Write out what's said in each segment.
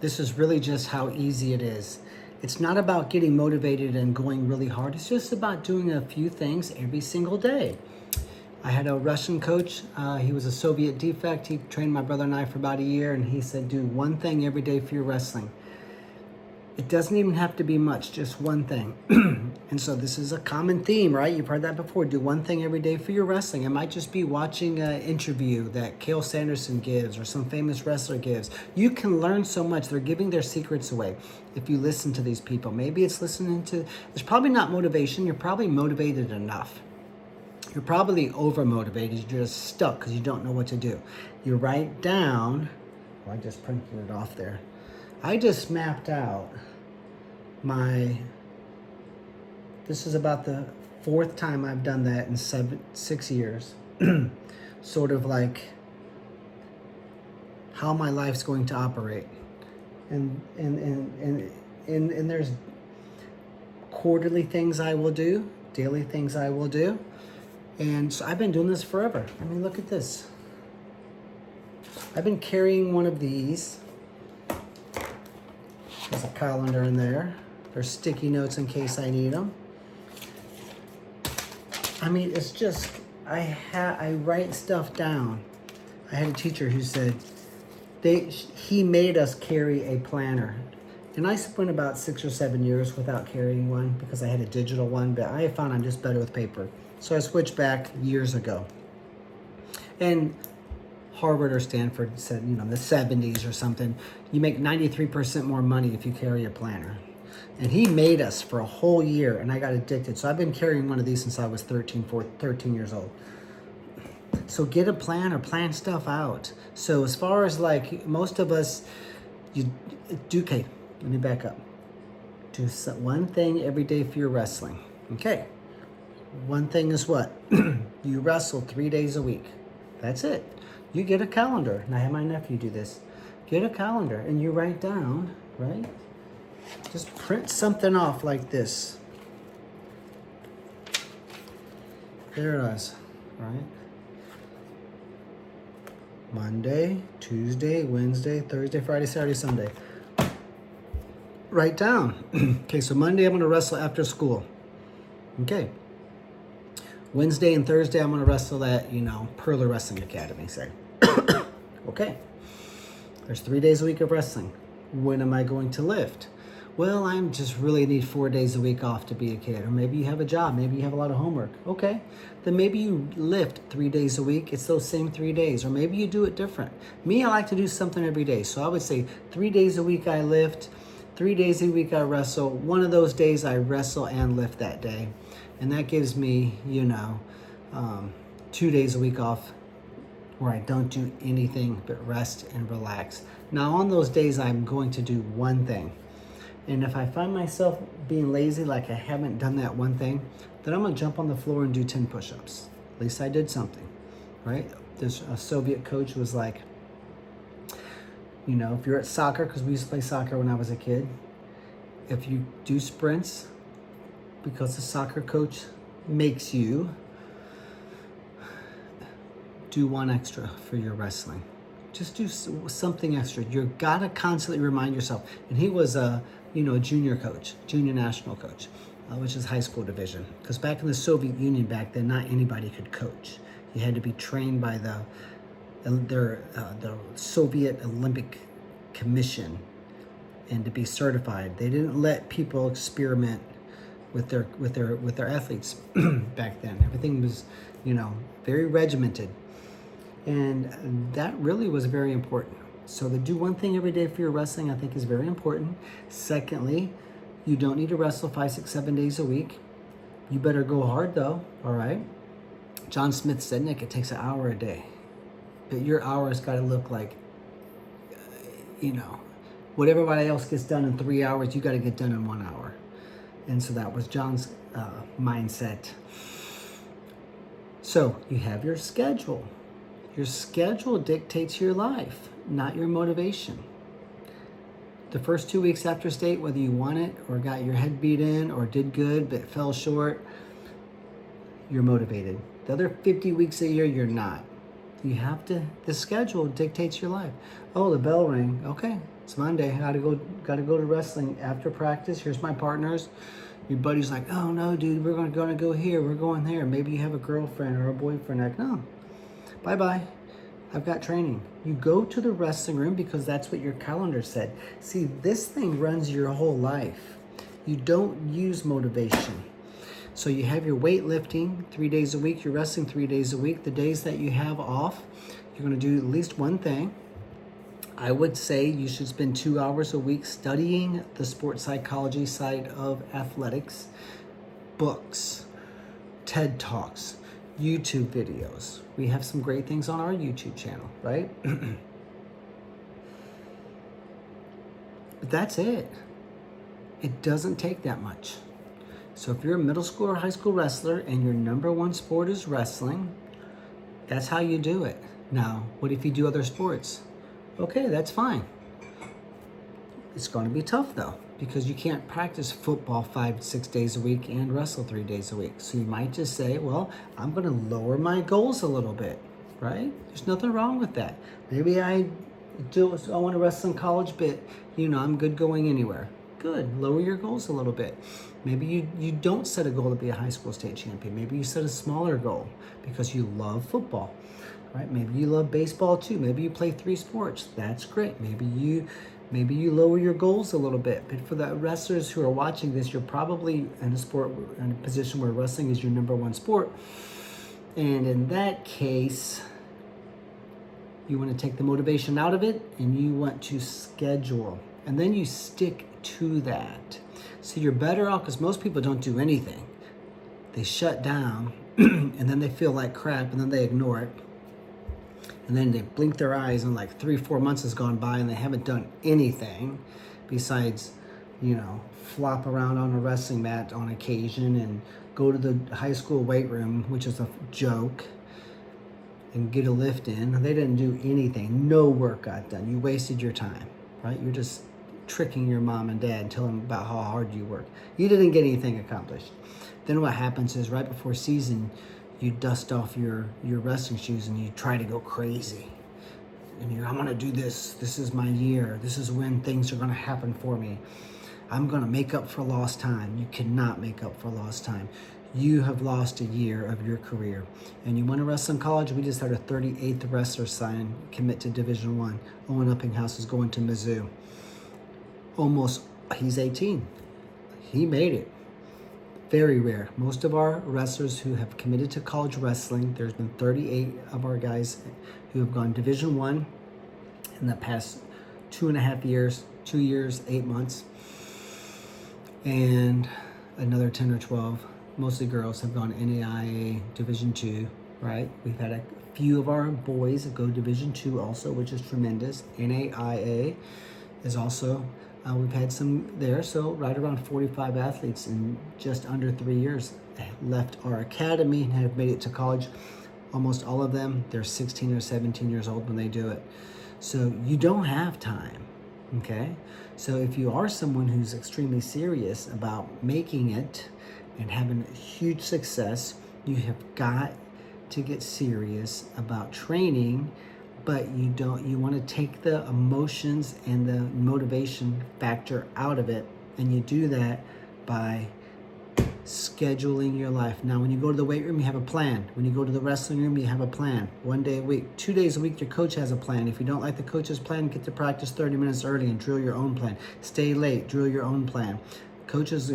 This is really just how easy it is. It's not about getting motivated and going really hard. It's just about doing a few things every single day. I had a Russian coach. He was a Soviet defect. He trained my brother and I for about a year, and he said, do one thing every day for your wrestling. It doesn't even have to be much, just one thing. And so this is a common theme, right? You've heard that before. Do one thing every day for your wrestling. It might just be watching an interview that Cael Sanderson gives or some famous wrestler gives. You can learn so much. They're giving their secrets away if you listen to these people. Maybe it's listening to, it's probably not motivation. You're probably motivated enough. You're probably over-motivated. You're just stuck because you don't know what to do. You write down, oh, I just printed it off there. I just mapped out this is about the fourth time I've done that in 6 years. Sort of like how my life's going to operate. And there's quarterly things I will do, daily things I will do. And so I've been doing this forever. I mean, look at this. I've been carrying one of these. There's a calendar in there. There's sticky notes in case I need them. I mean, it's just, I write stuff down. I had a teacher who said, he made us carry a planner. And I spent about 6 or 7 years without carrying one because I had a digital one, but I found I'm just better with paper. So I switched back years ago. And Harvard or Stanford said, in the 70s or something, you make 93% more money if you carry a planner. And he made us for a whole year, and I got addicted. So I've been carrying one of these since I was 13 years old. So get a planner, plan stuff out. So as far as like most of us, okay, let me back up. Do one thing every day for your wrestling. Okay. One thing is what? You wrestle 3 days a week. That's it. You get a calendar. And I have my nephew do this. Get a calendar and you write down, right? Just print something off like this. There it is, right? Monday, Tuesday, Wednesday, Thursday, Friday, Saturday, Sunday. Write down. Okay, so Monday I'm going to wrestle after school. Okay. Wednesday and Thursday I'm going to wrestle at, Purler Wrestling Academy, say. Okay. There's 3 days a week of wrestling. When am I going to lift? Well, I'm just really need 4 days a week off to be a kid. Or maybe you have a job. Maybe you have a lot of homework. Okay. Then maybe you lift 3 days a week. It's those same 3 days. Or maybe you do it different. Me, I like to do something every day. So I would say 3 days a week I lift. 3 days a week I wrestle. One of those days I wrestle and lift that day. And that gives me, 2 days a week off where I don't do anything but rest and relax. Now on those days, I'm going to do one thing. And if I find myself being lazy, like I haven't done that one thing, then I'm gonna jump on the floor and do 10 push-ups. At least I did something, right? There's a Soviet coach who was like, if you're at soccer, because we used to play soccer when I was a kid, if you do sprints, because the soccer coach makes you do one extra for your wrestling. Just do something extra. You've got to constantly remind yourself. And he was a junior coach, junior national coach, which is high school division. Because back in the Soviet Union back then, not anybody could coach. You had to be trained by the Soviet Olympic Commission and to be certified. They didn't let people experiment with their athletes back then. Everything was, very regimented. And that really was very important. So to do one thing every day for your wrestling, I think is very important. Secondly, you don't need to wrestle 5, 6, 7 days a week. You better go hard though, all right? John Smith said, Nick, it takes an hour a day. But your hour has got to look like, what everybody else gets done in 3 hours, you got to get done in 1 hour. And so that was John's mindset. So you have your schedule. Your schedule dictates your life, not your motivation. The first 2 weeks after state, whether you won it or got your head beat in or did good but fell short, you're motivated. The other 50 weeks a year, you're not. The schedule dictates your life. Oh, the bell rang. Okay, it's Monday. Gotta go to wrestling after practice. Here's my partners. Your buddy's like, oh no, dude, we're gonna go here. We're going there. Maybe you have a girlfriend or a boyfriend. Like, no, bye. I've got training. You go to the wrestling room because that's what your calendar said. See, this thing runs your whole life. You don't use motivation. So you have your weightlifting 3 days a week, your wrestling 3 days a week. The days that you have off, you're gonna do at least one thing. I would say you should spend 2 hours a week studying the sports psychology side of athletics, books, TED Talks, YouTube videos. We have some great things on our YouTube channel, right? But that's it. It doesn't take that much. So if you're a middle school or high school wrestler and your number one sport is wrestling, that's how you do it. Now, what if you do other sports? Okay, that's fine. It's going to be tough though, because you can't practice football 5-6 days a week and wrestle 3 days a week. So you might just say, well, I'm going to lower my goals a little bit, right? There's nothing wrong with that. Maybe I want to wrestle in college, but I'm good going anywhere. Good, lower your goals a little bit. Maybe you don't set a goal to be a high school state champion. Maybe you set a smaller goal because you love football, right? Maybe you love baseball too. Maybe you play 3 sports. That's great. Maybe you lower your goals a little bit. But for the wrestlers who are watching this, you're probably in a position where wrestling is your number one sport. And in that case, you want to take the motivation out of it and you want to schedule. And then you stick to that. So you're better off, because most people don't do anything. They shut down and then they feel like crap and then they ignore it. And then they blink their eyes and like 3-4 months has gone by and they haven't done anything besides, flop around on a wrestling mat on occasion and go to the high school weight room, which is a joke, and get a lift in. They didn't do anything. No work got done. You wasted your time, right? You're just tricking your mom and dad, telling them about how hard you work. You didn't get anything accomplished. Then what happens is right before season, you dust off your wrestling shoes and you try to go crazy. And I'm gonna do this. This is my year. This is when things are gonna happen for me. I'm gonna make up for lost time. You cannot make up for lost time. You have lost a year of your career. And you want to wrestle in college? We just had a 38th wrestler commit to Division I. Owen Uppinghouse is going to Mizzou. He's 18. He made it. Very rare. Most of our wrestlers who have committed to college wrestling, there's been 38 of our guys who have gone Division I in the past 2.5 years, 2 years, 8 months, and another 10 or 12, mostly girls, have gone NAIA Division II, right? We've had a few of our boys go Division II also, which is tremendous. NAIA is also, we've had some there, so right around 45 athletes in just under 3 years left our academy and have made it to college. Almost all of them, they're 16 or 17 years old when they do it. So you don't have time, okay? So if you are someone who's extremely serious about making it and having huge success, you have got to get serious about training, but you want to take the emotions and the motivation factor out of it, and you do that by scheduling your life. Now, when you go to the weight room, you have a plan. When you go to the wrestling room, you have a plan. 1 day a week, 2 days a week, your coach has a plan. If you don't like the coach's plan, get to practice 30 minutes early and drill your own plan. Stay late, drill your own plan. Coaches,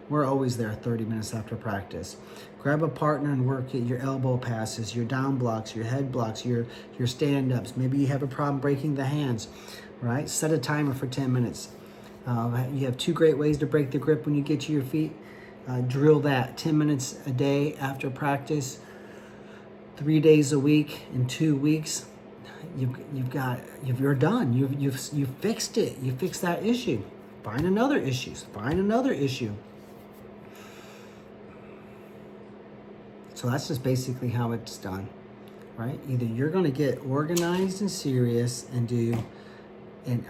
we're always there 30 minutes after practice. Grab a partner and work at your elbow passes, your down blocks, your head blocks, your stand-ups. Maybe you have a problem breaking the hands, right? Set a timer for 10 minutes. You have 2 great ways to break the grip when you get to your feet. Drill that 10 minutes a day after practice, 3 days a week in 2 weeks. You're done. You've fixed it. You fixed that issue. Find another issue. So that's just basically how it's done, right? Either you're going to get organized and serious and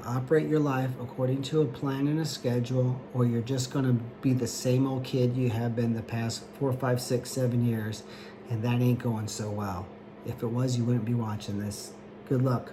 operate your life according to a plan and a schedule, or you're just going to be the same old kid you have been the past 4, 5, 6, 7 years, and that ain't going so well, If it was, you wouldn't be watching this. Good luck.